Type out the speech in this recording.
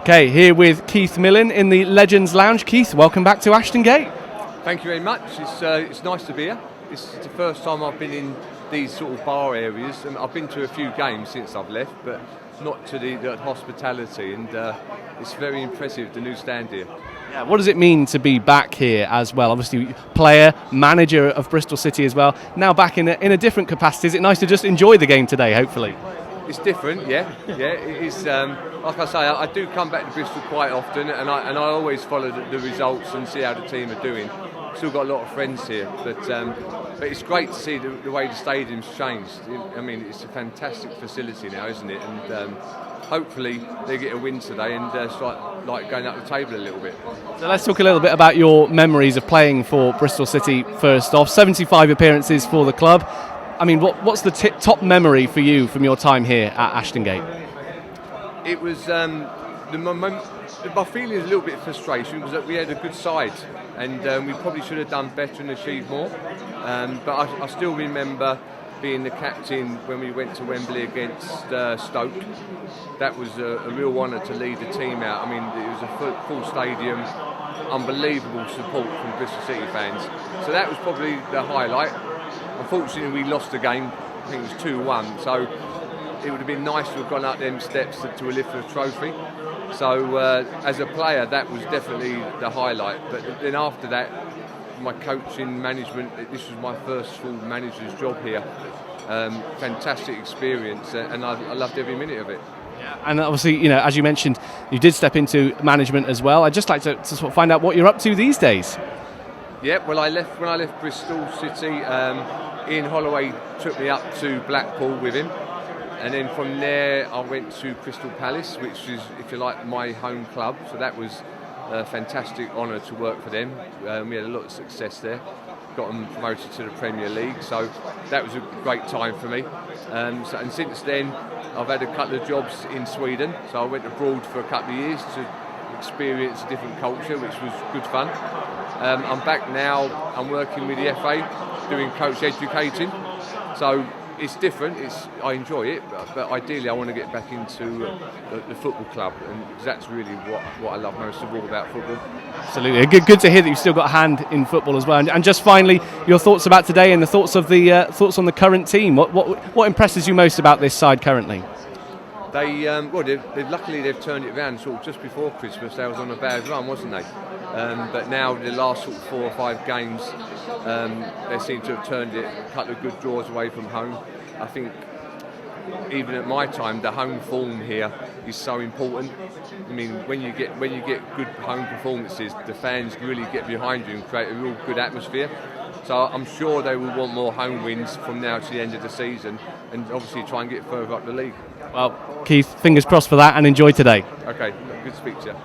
Okay, here with Keith Millen in the Legends Lounge. Keith, welcome back to Ashton Gate. Thank you very much. It's nice to be here. This is the first time I've been in these sort of bar areas, and I've been to a few games since I've left, but not to the hospitality, and it's very impressive, the new stand here. Yeah, what does it mean to be back here as well? Obviously, player, manager of Bristol City as well. Now back in a different capacity. Is it nice to just enjoy the game today, hopefully? It's different, yeah. It is. Like I say, I do come back to Bristol quite often, and I always follow the results and see how the team are doing. Still got a lot of friends here, but it's great to see the way the stadium's changed. I mean, it's a fantastic facility now, isn't it? And hopefully they get a win today and start like going up the table a little bit. So let's talk a little bit about your memories of playing for Bristol City first off. 75 appearances for the club. I mean, what's the top memory for you from your time here at Ashton Gate? It was my feeling is a little bit of frustration because we had a good side and we probably should have done better and achieved more. But I still remember being the captain when we went to Wembley against Stoke. That was a real honour to lead the team out. I mean, it was a full stadium, unbelievable support from Bristol City fans. So that was probably the highlight. Unfortunately, we lost the game. I think it was 2-1. So it would have been nice to have gone up them steps to lift the trophy. So as a player, that was definitely the highlight. But then after that, my coaching, management, this was my first full manager's job here. Fantastic experience, and I loved every minute of it. Yeah. And obviously, you know, as you mentioned, you did step into management as well. I'd just like to sort of find out what you're up to these days. Yeah, well, when I left Bristol City, Ian Holloway took me up to Blackpool with him, and then from there I went to Crystal Palace, which is, if you like, my home club. So that was a fantastic honour to work for them. We had a lot of success there. Got them promoted to the Premier League, so that was a great time for me. And since then, I've had a couple of jobs in Sweden. So I went abroad for a couple of years to experience a different culture, which was good fun. I'm back now. I'm working with the FA, doing coach educating. So it's different. I enjoy it, but ideally I want to get back into the football club, and that's really what I love most of all about football. Absolutely, good to hear that you've still got a hand in football as well. And just finally, your thoughts about today and the thoughts on the current team. What impresses you most about this side currently? Luckily they've turned it around sort of just before Christmas. They was on a bad run, wasn't they? But now the last sort of 4 or 5 games, they seem to have turned it. A couple of good draws away from home. I think even at my time, the home form here is so important. I mean, when you get good home performances, the fans really get behind you and create a real good atmosphere. So I'm sure they will want more home wins from now to the end of the season, and obviously try and get further up the league. Well, Keith, fingers crossed for that, and enjoy today. Okay, good to speak to you.